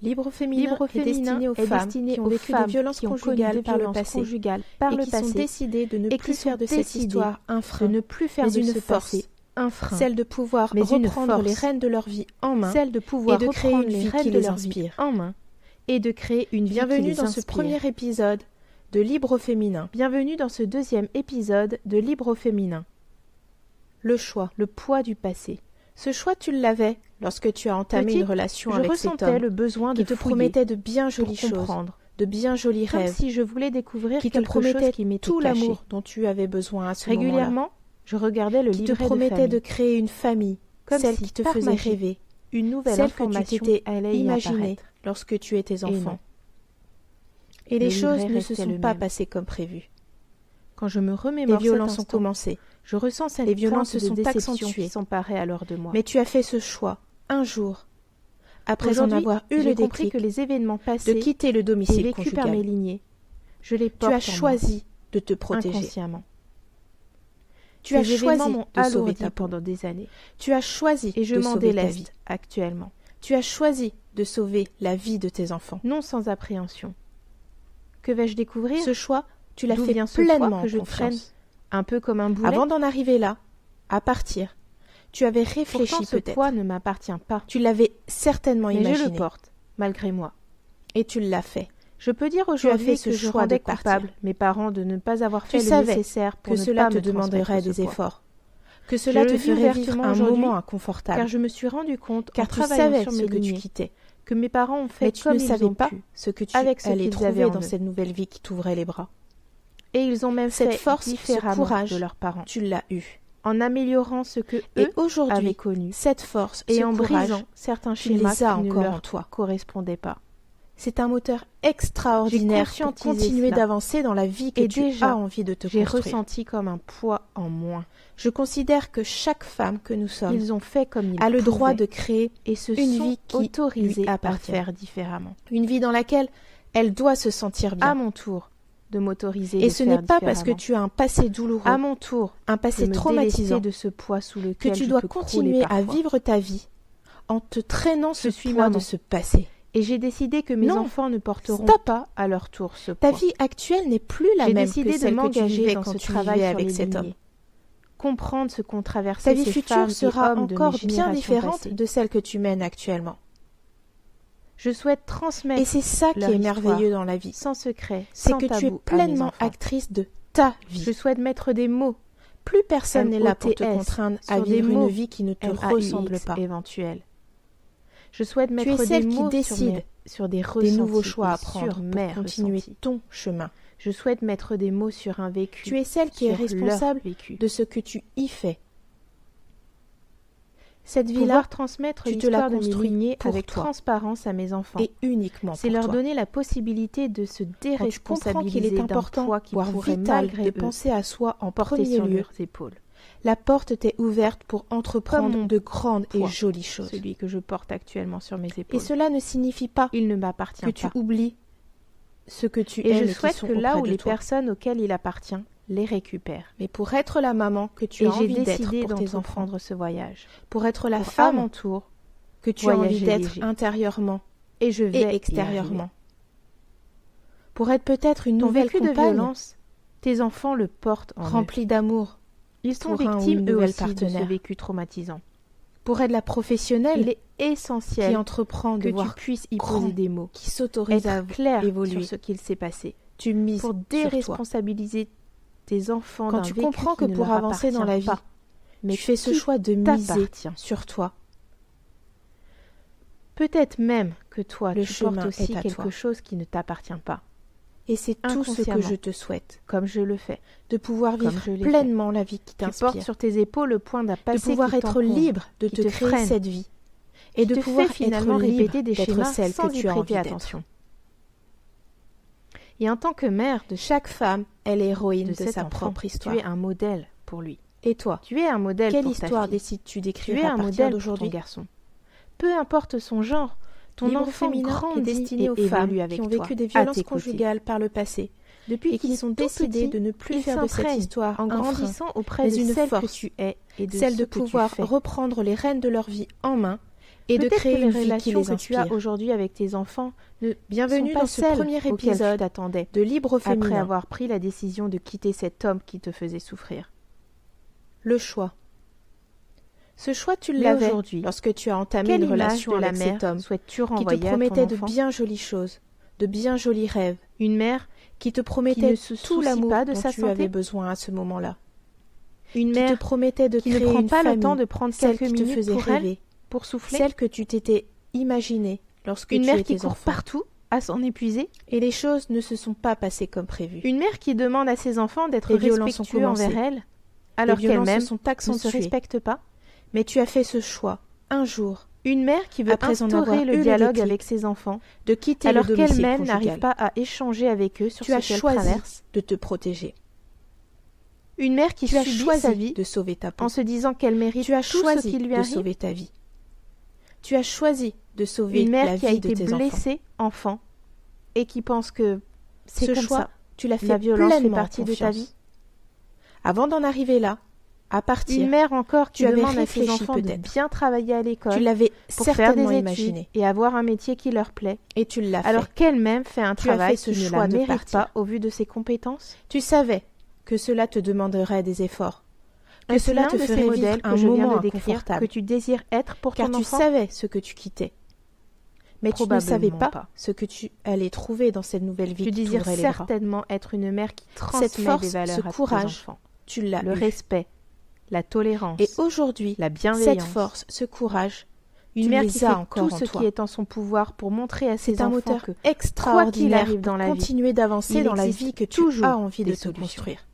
Libre féminin est destiné aux femmes qui ont vécu des violences conjugales par le passé et qui sont décidées de ne plus faire de cette histoire un frein, mais une force, celle de pouvoir reprendre les rênes de leur vie en main et de créer une vie qui les inspire. Et de créer une vie qui les Bienvenue dans ce inspire. premier épisode de Libre au féminin. Bienvenue dans ce deuxième épisode de Libre au féminin. Le choix. Le poids du passé. Ce choix, tu l'avais lorsque tu as entamé une relation avec cet ressentais homme le besoin qui de te fouiller promettait de bien jolies pour choses, comprendre, de bien jolis comme rêves, si je voulais découvrir qui te quelque promettait chose qui m'était tout caché. l'amour dont tu avais besoin à ce moment-là, Régulièrement, je regardais le qui te livret promettait de de créer une famille, Comme celle si, qui te par faisait magie, rêver, une nouvelle celle que tu information t'étais allait y imaginée apparaître. lorsque tu étais Et enfant. non. Et les Le choses livret ne se restait sont le pas même. passées comme prévu. Quand je me Les remémore violences cet ont instant, commencé, je ressens cette Les violences pointe se de sont déception accentuées. qui s'emparait alors de moi. mais tu as fait ce choix, un jour, après en Aujourd'hui, avoir eu j'ai le compris déclic, que les événements de passés quitter le et domicile vécus par mes conjugal. lignées, je les Tu porte as en choisi de te moi, protéger. inconsciemment. Tu as Ces événements choisi m'ont de sauver alourdi ta peau. pendant des années Tu as choisi et je de m'en sauver ta vie. déleste actuellement, Tu as choisi de sauver la vie de tes enfants. non sans appréhension. Que vais-je découvrir? Ce choix, tu l'as D'où fait vient ce poids pleinement que je en traîne confiance. un peu comme un boulet? Avant d'en arriver là, à partir, tu avais réfléchi Pourtant, ce peut-être. poids ne m'appartient pas, Tu l'avais certainement mais je imaginé. le porte, malgré moi. Et tu l'as fait. Je peux dire fait aujourd'hui ce que je choix rendais de partir. coupable mes parents de ne pas avoir fait Tu le savais nécessaire pour Que ne cela pas te me transmettre demanderait ce des poids. efforts. Que cela Je te le dis ferait vivre ouvertement un aujourd'hui, moment inconfortable. Car je me suis rendu compte, en Car tu travaillant savais sur ce mes que tu lignées, quittais. que mes parents ont fait Mais tu comme ne ils savais ont pas pu, ce que tu avec ce allais qu'ils trouver avaient en dans eux. cette nouvelle vie qui t'ouvrait les bras. Et ils ont même Cette fait force, ce différemment courage, de leurs parents, tu l'as eu. en améliorant ce que Et eux aujourd'hui, avaient connu, cette force, et ce en courage, brisant certains tu schémas les as qui ne encore en leur toi. correspondaient pas. C'est un moteur extraordinaire J'ai pour conscientisé continuer cela. d'avancer dans la vie que Et tu déjà, as envie de te J'ai construire. ressenti comme un poids en moins. Je considère que chaque femme que nous sommes Ils ont fait comme ils a le droit pouvaient de créer et se une sont vie qui autorisés lui à appartient. faire différemment. une vie dans laquelle elle doit se sentir À bien. mon tour de m'autoriser Et de ce faire n'est pas parce que différemment. tu as un passé douloureux, À mon tour un de passé me délester traumatisant, de ce poids sous que lequel tu je dois peux continuer crouler à parfois. vivre ta vie en te traînant ce Je suis poids maman. de ce passé. Et j'ai décidé que mes Non. enfants ne porteront Stop. pas à leur tour ce Ta poids. vie actuelle n'est plus la J'ai même décidé que de celle que tu m'engager vivais dans quand ce tu travail vivais sur avec les cet homme. lignées. Comprendre ce qu'ont traversé Ta vie ces future femmes sera et hommes de encore mes bien générations différente passées. de celle que tu mènes actuellement. Je souhaite transmettre Et c'est ça qui leur est histoire, merveilleux dans la vie. sans secret, C'est sans que tu es tabou à mes pleinement enfants. actrice de ta vie. Je souhaite mettre des mots, Plus personne n'est là pour te MOTS, contraindre à sur des vivre mots une vie qui ne te MAUX ressemble pas. éventuels. Je souhaite Tu mettre es des celle qui mots décide sur des Des ressentis nouveaux choix et à prendre sur mes pour continuer ressentis. ton chemin. Je souhaite mettre des mots sur un vécu. Tu es celle qui est sur leur responsable vécu. de ce que tu y fais. Cette vie-là Pouvoir transmettre tu te la l'histoire de mes construis lignées pour avec toi. transparence à mes enfants. est uniquement C'est pour leur toi. donner la possibilité de se Quand tu comprends déresponsabiliser qu'il est d'un important, poids qui voire pourrait vital, malgré de eux penser à soi en porter premier sur lieu, leurs épaules. la porte t'est ouverte pour entreprendre Comme mon de grandes et poids, jolies choses. Celui que je porte actuellement sur mes Et épaules. cela ne signifie pas Il ne m'appartient que tu pas. oublies ce que tu Et aimes je et qui souhaite sont que là auprès où de les toi. personnes auxquelles il appartient les récupèrent. Mais pour être la maman que tu Et as j'ai envie d'être décidé pour tes enfants, d'entreprendre ce voyage. pour être la Pour, à femme mon tour, que tu as envie voyager d'être léger. intérieurement et je vais et y extérieurement. arriver. Pour être peut-être une Ton nouvelle vécu de compagne violence, tes enfants le portent en eux. remplie d'amour. Ils sont pour un ou victimes une eux nouvelle aussi de ce partenaire. vécu traumatisant. Pour être la Il professionnelle est essentiel qui entreprend que de tu voir puisses y grand, poser des mots, qui s'autorise à être clair évoluer. sur ce qu'il s'est passé, Tu mises pour sur toi. déresponsabiliser tes enfants Quand d'un tu vécu comprends qui que ne pour leur avancer dans la appartient vie, pas, mais tu fais ce qui choix de miser t'appartient. sur toi. Peut-être même que toi, Le tu chemin portes aussi est à quelque toi. chose qui ne t'appartient pas, Et c'est tout ce que Inconsciemment. je te souhaite. comme je le fais. De pouvoir Comme vivre je l'ai pleinement la vie qui Tu portes t'inspire. sur tes épaules le poids d'un De passé pouvoir qui être t'encombre, libre de qui te te créer freine, cette vie. Et de te pouvoir fait finalement être libre répéter des d'être schémas celle sans que y tu as envie prêter d'être. attention. Et en tant que mère de Chaque femme est l'héroïne de cet sa enfant, propre histoire. tu es un modèle pour lui. Et toi, Tu es un modèle quelle pour ta histoire fille. décides-tu Tu d'écrire es à un partir modèle pour ton d'aujourd'hui? garçon. Peu importe son genre, ton Libre enfant féminin est grandit destiné et aux femmes évolue avec qui ont toi, vécu des à violences tes côtés. conjugales par le passé Depuis et qui qu'il sont est tout décidées petit, de ne plus il faire de cette s'imprègne histoire en un frein, grandissant auprès mais de une celle que force, tu es et de celle ce de que tu pouvoir fais. reprendre les rênes de leur vie en main et de créer une vie qui relations les que tu as inspire. aujourd'hui avec tes enfants ne Bienvenue sont pas dans ce celles premier auxquelles épisode tu t'attendais de Libre après Féminin. avoir pris la décision de quitter cet homme qui te faisait souffrir. Le choix. Ce choix, tu Mais l'avais aujourd'hui, lorsque tu as entamé quelle une relation image de la avec mère cet homme souhaites-tu qui te renvoyer à ton promettait de enfant? bien jolies choses, de bien jolis rêves, Une mère qui te qui promettait ne se tout soucie l'amour pas de dont sa tu santé? avais besoin à ce moment-là, Une qui te mère promettait de qui ne créer prend une pas le famille, temps de prendre celle quelques qui te minutes faisait pour elle, rêver, pour souffler? celle que tu t'étais imaginée lorsque Une tu mère étais qui court enfant. partout à s'en épuiser? Et les choses ne se sont pas passées comme prévu. Une mère qui demande à ses enfants d'être Les violences ont respectueux commencé. envers elle, alors Les violences qu'elle-même se sont ne se accentuées. respecte pas? Mais tu as fait ce choix, un jour, Une mère qui veut après en avoir instaurer eu le le dialogue déclic, avec ses enfants, de quitter alors le domicile qu'elle-même conjugal. n'arrive pas à échanger avec eux sur Tu ce as qu'elle choisi traverse. de te protéger. Une mère qui Tu as subit choisi sa vie de sauver ta peau. en se disant qu'elle mérite Tu as tout ce choisi qui lui de arrive. sauver ta vie. Tu as choisi de sauver Une la mère qui a vie de été tes enfants. blessée enfant et qui pense que c'est Ce comme choix, ça. tu l'as fait La violence fait pleinement partie de ta confiance. vie. Avant d'en arriver là, à partir, Une mère encore qui tu avais demande à ses réfléchi enfants de peut-être. bien travailler à tu l'école l'avais pour faire certainement des études imaginé. et avoir un métier qui leur plaît, Et tu l'as fait. alors qu'elle-même fait un Tu as travail fait ce qui ne choix la de mérite partir. pas au vu de ses compétences. Tu savais que cela te demanderait des efforts, que Est-ce cela l'un te de ces ferait modèles vivre que un je viens moment de décrire que inconfortable, tu désires être pour car ton tu enfant? savais ce que tu quittais. Mais tu ne savais Probablement pas pas. ce que tu allais trouver dans cette nouvelle vie Tu qui désires t'ouvrait les bras. certainement être une mère qui transmet Cette force, des valeurs ce à tes courage, enfants. Tu l'as Le eu. respect, la tolérance, Et aujourd'hui, la bienveillance. cette force, ce courage, Une tu mère les qui fait as encore tout en ce toi. qui est en son pouvoir pour montrer à ses C'est un enfants moteur que extraordinaire arrive dans pour la vie, continuer d'avancer il dans la existe vie que tu toujours as envie de des te solutions. construire.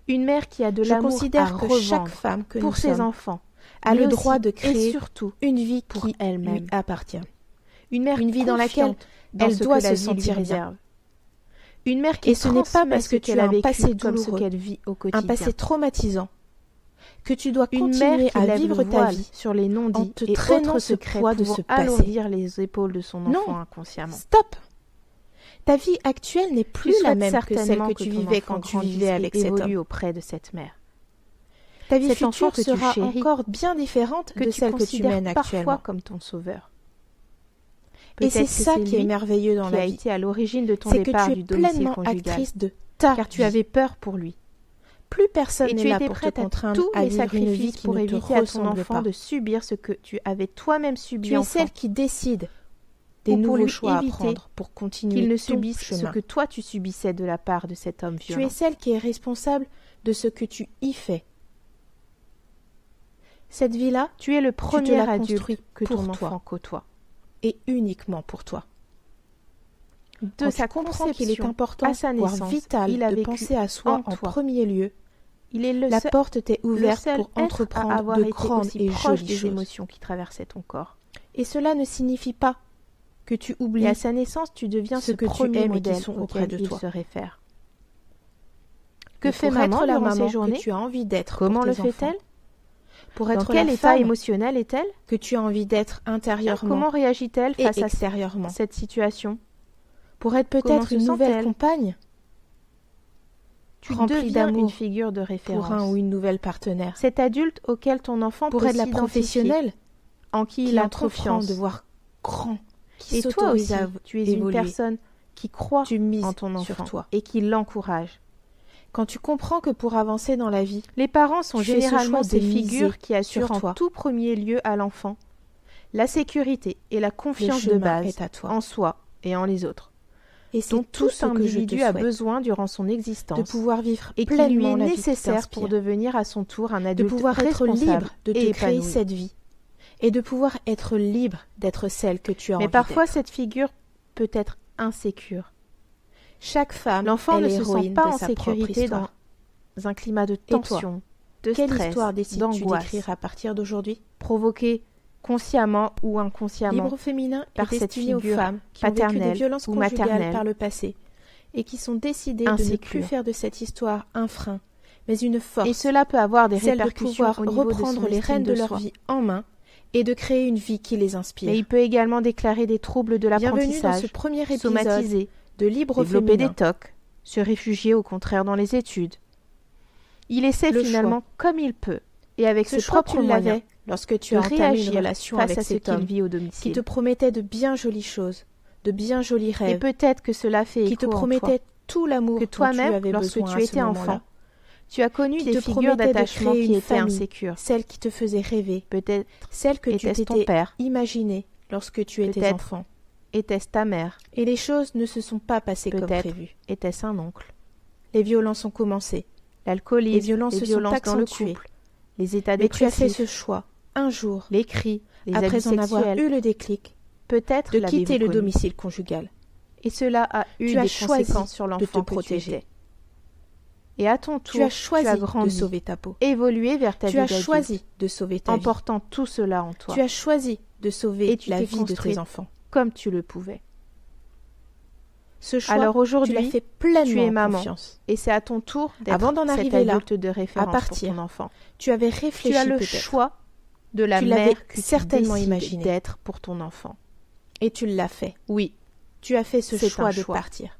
une mère qui a de Je l'amour considère à que revendre chaque femme que pour nous ses sommes enfants a mais le droit aussi de et créer surtout une vie pour qui elle-même. lui appartient. Une mère Une vie dans laquelle confiante dans elle ce doit que la se vie lui sentir bien. réserve. Une mère qui Et ce n'est pas transmet parce ce que tu qu'elle as a un vécu passé comme ce douloureux, qu'elle vit au un quotidien. passé traumatisant, que tu dois Une continuer mère qui à lève vivre le ta voile vie. sur les en non-dits te et traînant autres ce secrets poids de pouvant ce passé. alourdir les épaules de son Non. enfant inconsciemment. Stop! Ta vie actuelle n'est plus Tu la souhaites même que celle certainement que tu ton vivais enfant quand tu grandisse vivais et avec cet évolue homme. auprès de cette mère. Ta vie Cet enfant future que tu sera chéris, encore bien différente que de tu celle que tu considères mènes parfois actuellement. comme ton sauveur. Et c'est Peut-être que ça qui est lui merveilleux dans qui la a vie. été à l'origine de ton C'est que départ tu es du domicile pleinement conjugal, actrice de ta car tu vie. avais peur pour lui. Plus personne Et n'est tu là étais pour te prête à contraindre tous à les vivre une vie sacrifices qui pour ne te éviter à ton ressemble enfant pas. de subir ce que tu avais toi-même subi Tu es enfant, celle qui décide des ou pour nouveaux lui choix à éviter prendre pour continuer qu'il ne ton subisse ce chemin. que toi tu subissais de la part de cet homme Tu violent. es celle qui est responsable de ce que tu y fais. Cette vie-là Tu es le premier la adulte construis que pour ton toi. enfant côtoie. est uniquement pour toi. De Quand sa tu comprends qu'il est conception important, à sa voire naissance, vital, il a de vécu penser à soi en en toi. premier lieu, Il est le la seul, porte t'est ouverte seul pour être à entreprendre avoir de été grandes aussi et proche jolies des choses. émotions qui traversaient ton corps. Et cela ne signifie pas que tu Et oublies à sa naissance, tu deviens ce ce que tu premier aimes et qui modèle sont auquel auprès de il toi. se réfère. que Que fait pour maman être la durant maman ces journées? que tu as envie d'être Comment pour le tes enfants, fait-elle? pour Dans être quel la état femme émotionnel est-elle? que tu as envie d'être intérieurement Comment réagit-elle et face à extérieurement, cette situation? pour être Comment peut-être se une nouvelle sent-elle? compagne Tu remplie deviens une d'amour figure de pour référence. un ou une nouvelle partenaire, Cet adulte auquel ton enfant pour peut être la s'identifier, professionnelle en qui qui il a entreprend confiance. de voir grand, qui Et toi s'autorise aussi, à tu es une évoluer. personne qui croit Tu mises en ton sur enfant toi. et qui l'encourage. Quand tu comprends que pour avancer dans la vie, Les parents sont Tu fais ce généralement choix de ces miser figures qui assurent sur toi. en tout premier lieu à l'enfant la sécurité et la le confiance de chemin base est à toi. en soi et en les autres, Et dont c'est tout tout ce que je te individu a souhaite, besoin durant son existence de pouvoir vivre et qui lui pleinement est la vie qui nécessaire pour t'inspire, devenir à son tour un de adulte pouvoir être responsable libre de te et créer épanoui. cette vie et de pouvoir être libre d'être celle que tu as Mais envie parfois d'être. cette figure peut être insécure. Chaque femme L'enfant est ne se sent l'héroïne pas de en sa propre sécurité dans histoire. un climat de toi, tension, de Quelle stress, histoire décides-tu d'angoisse, d'écrire à partir d'aujourd'hui? provoquée consciemment ou inconsciemment Libre féminin par est cette destiné aux figure femmes qui ont vécu des paternelle violences ou conjugales maternelle, par le passé et qui sont décidées de ne insécures. plus faire de cette histoire un frein, mais une force, Et cela peut avoir des celle de répercussions pouvoir au niveau de reprendre son les estime rênes de leur soi. vie en main et de créer une vie qui les inspire. Mais il peut également déclarer des troubles de Bienvenue dans l'apprentissage, ce premier épisode somatiser, de Libre développer féminin. des TOC, se réfugier au contraire dans les études. Il essaie Le finalement comme il peut, et avec Ce ses choix, propres tu moyens, l'avais lorsque tu as entamé une relation avec cet homme vit au domicile. qui te promettait de bien jolies choses, de bien jolis rêves, et peut-être que cela fait qui te écho en promettait toi, tout l'amour que dont tu toi-même, avais lorsque besoin tu à ce étais enfant, moment-là, tu as connu qui des te figures promettait de d'attachement créer qui une étaient famille, insécures. celle qui te faisait rêver, Peut-être celle que tu était-ce ton t'étais père, imaginée lorsque tu étais peut-être enfant. était-ce ta mère, Et les choses ne se sont pas passées comme peut-être prévu. était-ce un oncle. Les violences ont commencé. L'alcoolisme, Les violences se sont dans le accentuées. couple, les états Mais tu as dépressifs, fait ce choix, un jour, les cris, les abus après en avoir sexuels, eu le déclic, peut-être de l'avez-vous quitter le connu. domicile conjugal. Et cela a eu Tu des as choisi conséquences sur de l'enfant te que tu protéger. étais. Et à ton tour, Tu as choisi grandi, de sauver ta peau. évolué vers ta Tu vie as d'adulte, choisi de sauver ta en vie. portant tout cela en toi, Tu as choisi de sauver Et tu la t'es vie de construite tes enfants. comme tu le pouvais. Ce choix, Alors tu l'as aujourd'hui, fait pleinement tu es maman. confiance. Et c'est à ton tour d'être Avant d'en cet arriver là, adulte de référence à partir, pour ton enfant. Tu avais réfléchi Tu as le peut-être. choix de la Tu l'avais mère que certainement tu décides imaginé. d'être pour ton enfant. Et tu l'as fait. Oui, Tu as fait ce c'est choix un de choix. partir.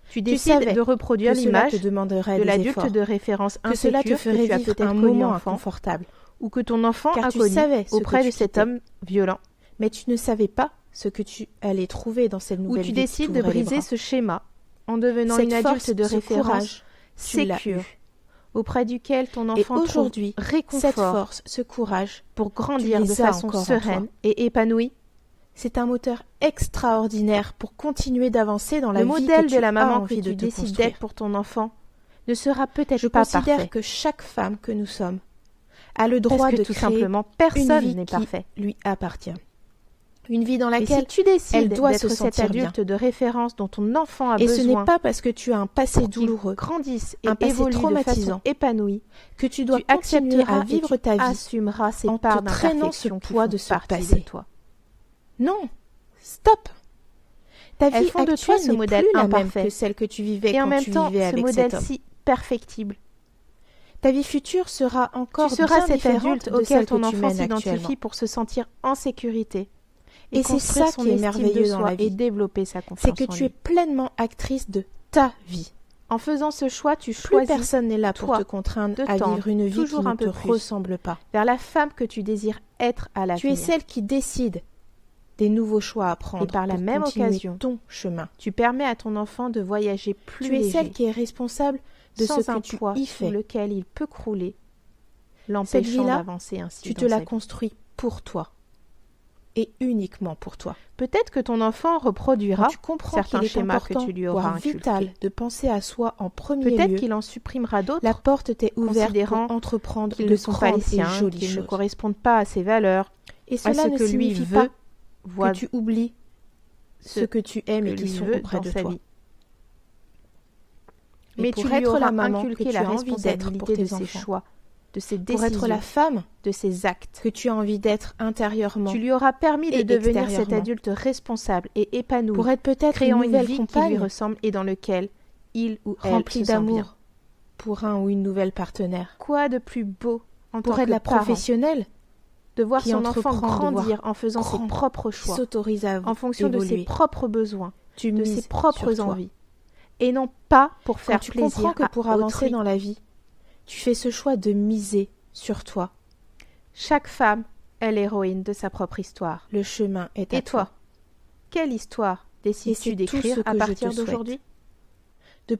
tu Tu décides savais de reproduire que cela l'image te demanderait de des l'adulte efforts, de référence que cela te insécure que ferait tu as vivre peut-être un connu moment enfant, inconfortable. ou que ton enfant Car a tu connu savais ce auprès que de tu cet quittais. homme violent. Mais tu ne savais pas ce que tu allais trouver dans cette Où nouvelle tu vie qui décides de t'ouvrait les briser bras. ce schéma en devenant Cette une force, adulte de ce référence courage, tu l'as sécure, eu. auprès duquel ton Et enfant trouve aujourd'hui, cette réconfort force, ce courage, pour grandir tu de les as façon encore en sereine toi. et épanouie. c'est un moteur extraordinaire pour continuer d'avancer dans la Le vie modèle que tu de la as maman que envie de tu te décides construire. d'être pour ton enfant ne sera peut-être Je pas considère parfait. que chaque femme que nous sommes a le droit Parce que de tout créer simplement, une personne vie n'est qui parfait. lui appartient. Une vie dans Et laquelle si tu décides elle doit d'être se cet sentir adulte de référence dont ton enfant a Et ce besoin n'est pas parce que tu as un passé pour qu'il douloureux grandisse et un passé évolue de façon traumatisant épanouie, que tu dois tu continuer accepteras à vivre et tu ta vie assumeras ces en te parts traînant ce d'imperfection qui poids font de ce partie passé. de toi. Non, stop. Ta Elles vie font de actuelle toi ce n'est modèle plus la même imparfait. que celle que tu vivais Et en quand même tu temps, vivais ce avec cet modèle homme. si perfectible. Ta vie future sera encore Tu seras bien cet différente adulte de auquel celle ton que tu enfant mènes s'identifie actuellement. pour se sentir en sécurité. Et c'est construire ça son qui est estime merveilleux de dans soi la vie. et développer sa confiance C'est que en tu es lui. pleinement actrice de ta vie. En faisant ce choix, tu Plus choisis personne n'est là pour toi, te contraindre de à tendre vivre une vie toujours qui ne un peu te plus ressemble pas. vers la femme que tu désires être à l'avenir. Tu es celle qui décide des nouveaux choix à prendre Et par la pour même continuer occasion, ton chemin. Tu permets à ton enfant de voyager plus Tu es léger, celle qui est responsable de sans ce un que tu poids y sous fais. lequel il peut crouler, Cette l'empêchant vie-là, d'avancer ainsi tu dans te la sa vie. construis pour toi. Et uniquement pour toi. Peut-être que ton enfant reproduira Quand tu comprends certains qu'il est schémas que important, tu lui auras voire inculqués. vital, de penser à soi en premier Peut-être lieu, qu'il en supprimera d'autres, la porte t'est ouverte considérant pour entreprendre qu'ils de ne sont pas les grandes et siens, jolies qu'ils ne choses. correspondent pas à ses valeurs, Et à cela ce ne que lui signifie veut, pas voit que tu oublies ceux que tu aimes et que qui lui sont veut auprès dans de sa toi. vie. Mais Mais pour tu lui être auras la maman inculqué que tu la as envie d'être pour responsabilité tes de ses enfants. choix, de ses Pour décisions, être la femme de ses actes. que tu as envie d'être intérieurement. Tu lui auras permis de et devenir cet extérieurement. adulte responsable et épanoui, Pour être peut-être une créant une nouvelle vie qui lui compagne ressemble et dans lequel il ou elle remplie se sent bien. d'amour pour un ou une nouvelle partenaire. Quoi de plus beau en Pour tant être que la parent professionnelle de voir qui son enfant entreprend de grandir voir en faisant ses grand, propres qui choix, s'autorise à en fonction de ses évoluer. propres besoins, Tu de mises ses propres sur toi. envies, et non pas pour Quand faire tu plaisir comprends que à pour avancer autrui. dans la vie, tu fais ce choix de miser sur toi. Chaque femme est l'héroïne de sa propre histoire. Le chemin est à Et toi, quelle histoire Et décides-tu c'est tout d'écrire ce que à je te partir souhaite. d'aujourd'hui ? De